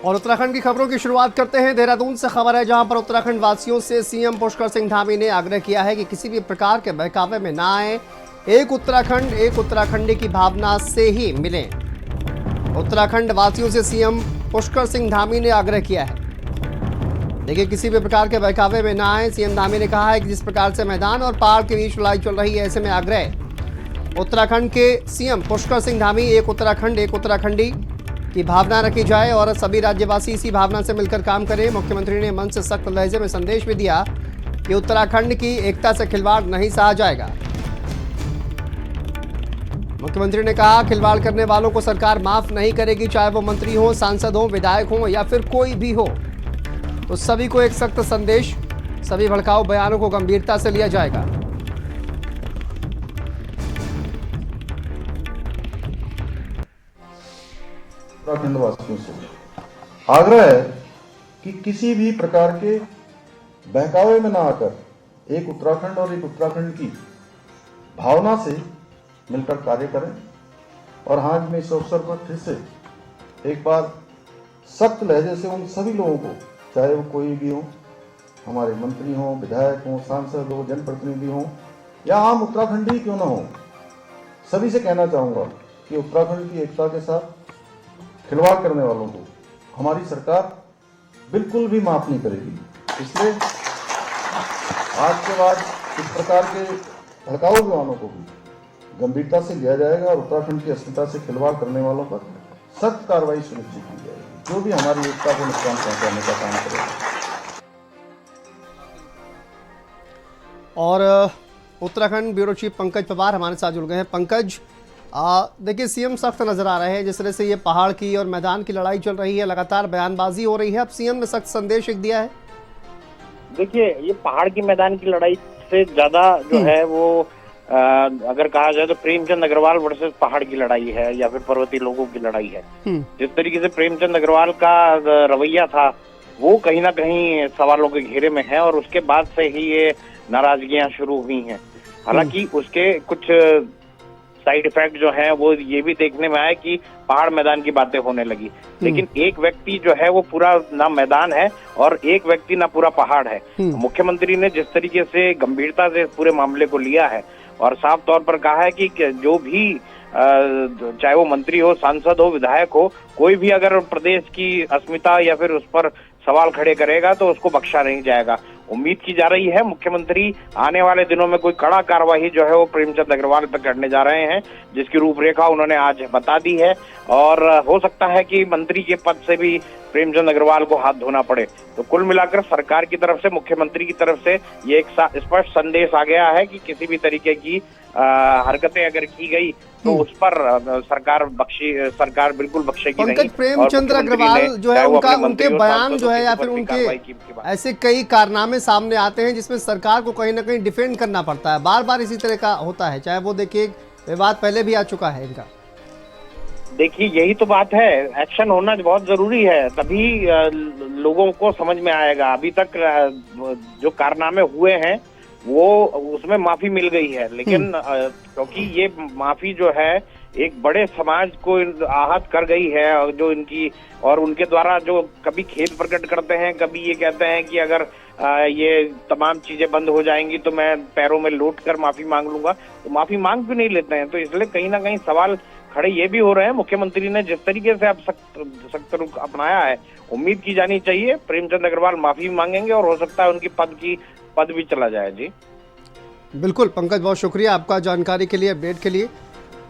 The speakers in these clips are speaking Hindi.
और उत्तराखंड की खबरों की शुरुआत करते हैं। देहरादून से खबर है, जहां पर उत्तराखंड वासियों से सीएम पुष्कर सिंह धामी ने आग्रह किया है कि किसी भी प्रकार के बहकावे में ना आए, एक उत्तराखंड एक उत्तराखंडी की भावना से ही मिलें। उत्तराखंड वासियों से सीएम पुष्कर सिंह धामी ने आग्रह किया है। देखिए, किसी भी प्रकार के बहकावे में ना आए। सीएम धामी ने कहा है कि जिस प्रकार से मैदान और पहाड़ के बीच लड़ाई चल रही है, ऐसे में आग्रह उत्तराखंड के सीएम पुष्कर सिंह धामी, एक उत्तराखंड एक उत्तराखंडी की भावना रखी जाए और सभी राज्यवासी इसी भावना से मिलकर काम करें। मुख्यमंत्री ने मंच से सख्त लहजे में संदेश भी दिया कि उत्तराखंड की एकता से खिलवाड़ नहीं सहा जाएगा। मुख्यमंत्री ने कहा, खिलवाड़ करने वालों को सरकार माफ नहीं करेगी, चाहे वो मंत्री हो, सांसद हो, विधायक हो या फिर कोई भी हो। तो सभी को एक सख्त संदेश, सभी भड़काऊ बयानों को गंभीरता से लिया जाएगा। उत्तराखंड वासियों से आग्रह है कि किसी भी प्रकार के बहकावे में ना आकर एक उत्तराखंड और एक उत्तराखंड की भावना से मिलकर कार्य करें। और आज मैं इस अवसर पर फिर से एक बार सख्त लहजे से उन सभी लोगों को, चाहे वो कोई भी हो, हमारे मंत्री हो, विधायक हो, सांसद हो, जनप्रतिनिधि हो या आम उत्तराखंडी क्यों ना हो, सभी से कहना चाहूंगा कि उत्तराखंड की एकता के साथ खिलवाड़ करने वालों को हमारी सरकार बिल्कुल भी माफ नहीं करेगी। इसलिए आज के बाद इस प्रकार के भड़काऊ बयानों को भी गंभीरता से लिया जाएगा और उत्तराखंड की अस्मिता से खिलवाड़ करने वालों पर सख्त कार्रवाई सुनिश्चित की जाएगी, जो भी हमारी एकता को नुकसान पहुंचाने का काम करेगा। और उत्तराखंड ब्यूरो चीफ पंकज पवार हमारे साथ जुड़ गए हैं। पंकज, देखिए, सीएम सख्त नजर आ रहे हैं। जिस तरह से ये पहाड़ की और मैदान की लड़ाई चल रही है, लगातार बयानबाजी हो रही है, अब सीएम ने सख्त संदेश एक दिया है। देखिए, ये पहाड़ की मैदान की लड़ाई से ज्यादा जो है वो अगर कहा जाए तो प्रेमचंद अग्रवाल वर्सेस पहाड़ की लड़ाई है या फिर पर्वतीय लोगों की लड़ाई है। जिस तरीके से प्रेमचंद अग्रवाल का रवैया था, वो कहीं ना कहीं सवालों के घेरे में है और उसके बाद से ही ये नाराजगियां शुरू हुई हैं। हालांकि उसके कुछ साइड इफेक्ट जो है वो ये भी देखने में आया कि पहाड़ मैदान की बातें होने लगी, लेकिन एक व्यक्ति जो है वो पूरा ना मैदान है और एक व्यक्ति ना पूरा पहाड़ है। मुख्यमंत्री ने जिस तरीके से गंभीरता से पूरे मामले को लिया है और साफ तौर पर कहा है कि जो भी चाहे वो मंत्री हो, सांसद हो, विधायक हो, कोई भी अगर प्रदेश की अस्मिता या फिर उस पर सवाल खड़े करेगा तो उसको बख्शा नहीं जाएगा। उम्मीद की जा रही है मुख्यमंत्री आने वाले दिनों में कोई कड़ा कार्रवाई जो है वो प्रेमचंद अग्रवाल पर करने जा रहे हैं, जिसकी रूपरेखा उन्होंने आज बता दी है। और हो सकता है कि मंत्री के पद से भी प्रेमचंद अग्रवाल को हाथ धोना पड़े। तो कुल मिलाकर सरकार की तरफ से, मुख्यमंत्री की तरफ से ये एक स्पष्ट संदेश आ गया है कि किसी भी तरीके की हरकतें अगर की गई तो उस पर सरकार बिल्कुल बख्शेगी नहीं। प्रेमचंद अग्रवाल जो है उनके बयान जो है या फिर उनके ऐसे कई कारनामे सामने आते हैं जिसमें सरकार को कहीं ना कहीं डिफेंड करना पड़ता है। बार बार इसी तरह का होता है, चाहे वो देखिए विवाद पहले भी आ चुका है इनका। देखिए, यही तो बात है, एक्शन होना बहुत जरूरी है, तभी लोगों को समझ में आएगा। अभी तक जो कारनामे हुए हैं वो उसमें माफी मिल गई है, लेकिन क्योंकि ये माफी जो है एक बड़े समाज को आहत कर गई है, जो इनकी और उनके द्वारा जो कभी खेद प्रकट करते हैं, कभी ये कहते हैं कि अगर ये तमाम चीजें बंद हो जाएंगी तो मैं पैरों में लौट कर माफी मांग लूंगा, तो माफी मांग भी नहीं लेते हैं। तो इसलिए कहीं ना कहीं सवाल खड़े ये भी हो रहे हैं। मुख्यमंत्री ने जिस तरीके से अब सख्त रुख अपनाया है, उम्मीद की जानी चाहिए प्रेमचंद अग्रवाल माफी मांगेंगे और हो सकता है उनकी पद भी चला जाए। जी बिल्कुल पंकज, बहुत शुक्रिया आपका जानकारी के लिए, अपडेट के लिए।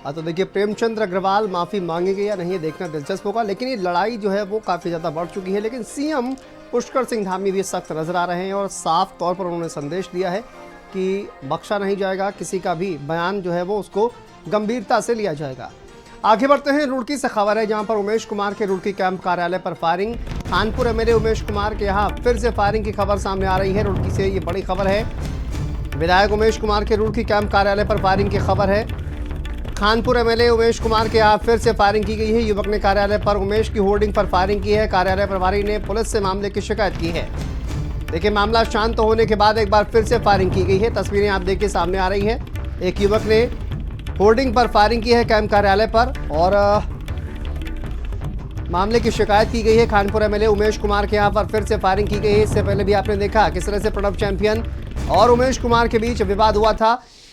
तो देखिए, प्रेमचंद अग्रवाल माफ़ी मांगेंगे या नहीं, ये देखना दिलचस्प होगा। लेकिन ये लड़ाई जो है वो काफ़ी ज़्यादा बढ़ चुकी है। लेकिन सीएम पुष्कर सिंह धामी भी सख्त नजर आ रहे हैं और साफ तौर पर उन्होंने संदेश दिया है कि बख्शा नहीं जाएगा, किसी का भी बयान जो है वो उसको गंभीरता से लिया जाएगा। आगे बढ़ते हैं, रुड़की से खबर है, जहां पर उमेश कुमार के रुड़की कैंप कार्यालय पर फायरिंग। कानपुर एमएलए उमेश कुमार के यहां फिर से फायरिंग की खबर सामने आ रही है। रुड़की से ये बड़ी खबर है, विधायक उमेश कुमार के रुड़की कैंप कार्यालय पर फायरिंग की खबर है। कानपुर एमएलए उमेश कुमार के यहां फिर से फायरिंग की गई है। युवक ने कार्यालय पर उमेश की होर्डिंग पर फायरिंग की है। कार्यालय प्रभारी ने पुलिस से मामले की शिकायत की है। देखिए मामला शांत होने के बाद एक बार फिर से फायरिंग की गई है। तस्वीरें आप देखिए सामने आ रही है। एक युवक ने होर्डिंग पर फायरिंग की है कैंप कार्यालय पर और मामले की शिकायत की गई है। खानपुर एमएलए उमेश कुमार के यहाँ पर फिर से फायरिंग की गई है। इससे पहले भी आपने देखा किस तरह से प्रणब चैंपियन और उमेश कुमार के बीच विवाद हुआ था।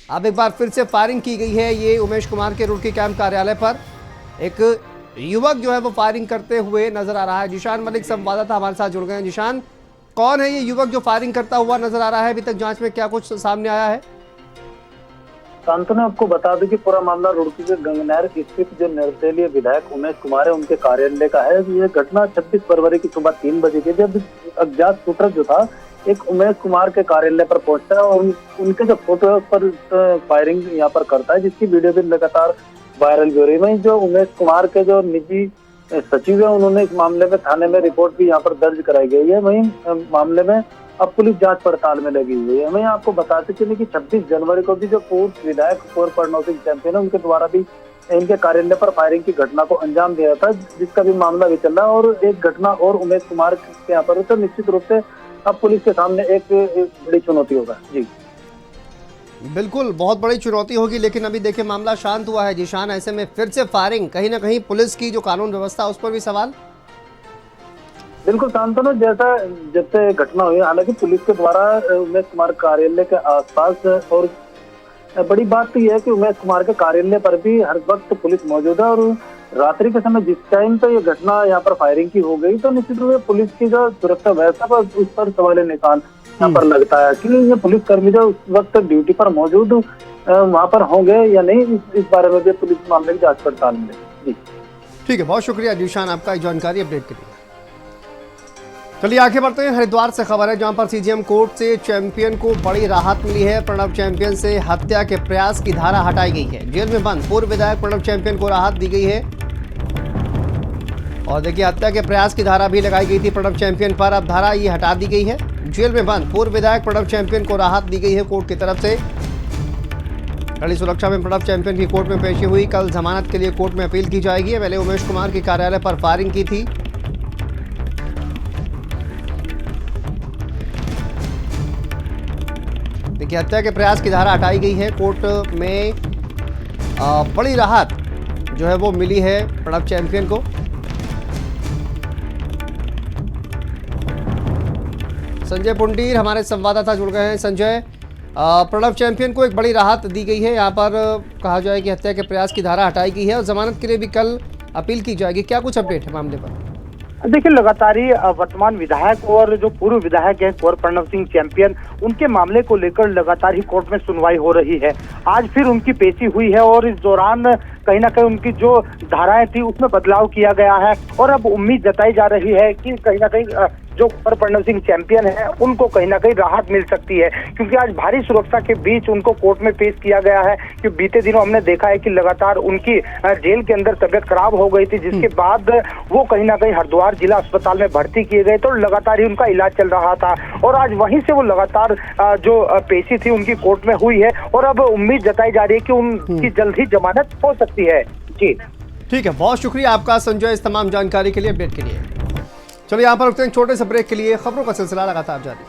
अब एक बार फिर से फायरिंग की गई है। ये उमेश कुमार के रुड़की कैंप कार्यालय पर एक युवक जो है वो फायरिंग करते हुए नजर आ रहा है। जिशान मलिक संवाददाता हमारे साथ जुड़ गए हैं। जिशान, कौन है ये युवक जो फायरिंग करता हुआ नजर आ रहा है? अभी तक जांच में क्या कुछ सामने आया है? शांतनु, आपको बता दें कि पूरा मामला रुड़की के गंगनहर स्थित जो निर्दलीय विधायक उमेश कुमार है उनके कार्यालय का है। ये घटना 26 फरवरी की सुबह 3 बजे की, जब अज्ञात शूटर जो था एक उमेश कुमार के कार्यालय पर पहुंचता है और उनके जो फोटो पर फायरिंग यहाँ पर करता है, जिसकी वीडियो भी लगातार वायरल हो रही है। वहीं जो उमेश कुमार के जो निजी सचिव है उन्होंने इस मामले में थाने में रिपोर्ट भी यहाँ पर दर्ज कराई गई है। वहीं मामले में अब पुलिस जांच पड़ताल में लगी हुई है। मैं आपको बताते चले कि 26 जनवरी को भी जो पूर्व विधायक कुंवर प्रणव सिंह चैंपियन है उनके द्वारा भी इनके कार्यालय पर फायरिंग की घटना को अंजाम दिया था, जिसका भी मामला भी चल रहा है। और एक घटना और उमेश कुमार के यहाँ पर तो निश्चित रूप से अब पुलिस के सामने एक बड़ी चुनौती होगा। जी बिल्कुल, बहुत बड़ी चुनौती होगी, लेकिन अभी देखिए मामला शांत हुआ है। जिशान, ऐसे में फिर से फायरिंग, कहीं ना कहीं पुलिस की जो कानून व्यवस्था उस पर भी सवाल। बिल्कुल शांतनु, जैसा जैसे घटना हुई, हालांकि पुलिस के द्वारा उमेश कुमार कार्यालय के आसपास, और बड़ी बात तो यह है कि उमेश कुमार के कार्यालय पर भी हर वक्त पुलिस मौजूद है। और रात्रि के समय जिस टाइम पे ये घटना यहाँ पर फायरिंग की हो गई, तो निश्चित रूप से पुलिस की जो सुरक्षा व्यवस्था पर उस पर सवाल निशान यहाँ पर लगता है कि ये पुलिस कर्मी जो उस वक्त ड्यूटी पर मौजूद वहाँ पर होंगे या नहीं, इस बारे में भी पुलिस मामले की जांच पड़ताल में। जी ठीक है, बहुत शुक्रिया जिशान आपका जानकारी अपडेट के लिए। चलिए आगे बढ़ते हैं। हरिद्वार से खबर है जहां पर सीजेएम कोर्ट से चैंपियन को बड़ी राहत मिली है। प्रणब चैंपियन से हत्या के प्रयास की धारा हटाई गई है। जेल में बंद पूर्व विधायक प्रणब चैंपियन को राहत दी गई है। और देखिए हत्या के प्रयास की धारा भी लगाई गई थी प्रणब चैंपियन पर, अब धारा ये हटा दी गई है। जेल में बंद पूर्व विधायक प्रणब चैंपियन को राहत दी गई है कोर्ट की तरफ से। कड़ी सुरक्षा में प्रणब चैंपियन की कोर्ट में पेशी हुई। कल जमानत के लिए कोर्ट में अपील की जाएगी। एमएलए उमेश कुमार के कार्यालय पर फायरिंग की थी। देखिए हत्या के प्रयास की धारा हटाई गई है। कोर्ट में बड़ी राहत जो है वो मिली है प्रणब चैंपियन को। संजय पुंडीर हमारे संवाददाता जुड़ गए हैं। संजय, प्रणब चैंपियन को एक बड़ी राहत दी गई है। यहाँ पर कहा जाए कि हत्या के प्रयास की धारा हटाई गई है और जमानत के लिए भी कल अपील की जाएगी। क्या कुछ अपडेट है मामले पर? देखिए लगातार ही वर्तमान विधायक और जो पूर्व विधायक है कुंवर प्रणव सिंह चैंपियन, उनके मामले को लेकर लगातार ही कोर्ट में सुनवाई हो रही है। आज फिर उनकी पेशी हुई है और इस दौरान कहीं ना कहीं उनकी जो धाराएं थी उसमें बदलाव किया गया है। और अब उम्मीद जताई जा रही है कि कहीं ना कहीं जो कुंवर प्रणव सिंह चैंपियन है उनको कहीं ना कहीं राहत मिल सकती है, क्योंकि आज भारी सुरक्षा के बीच उनको कोर्ट में पेश किया गया है। कि बीते दिनों हमने देखा है कि लगातार उनकी जेल के अंदर तबियत खराब हो गई थी, जिसके बाद वो कहीं ना कहीं हरिद्वार जिला अस्पताल में भर्ती किए गए, तो लगातार ही उनका इलाज चल रहा था। और आज वहीं से वो लगातार जो पेशी थी उनकी कोर्ट में हुई है और अब उम्मीद जताई जा रही है कि उनकी जल्द ही जमानत हो सकती है। जी ठीक है, बहुत शुक्रिया आपका संजय इस तमाम जानकारी के लिए, अपडेट के लिए। चलिए यहाँ पर रुकते हैं छोटे से ब्रेक के लिए। खबरों का सिलसिला लगातार जारी।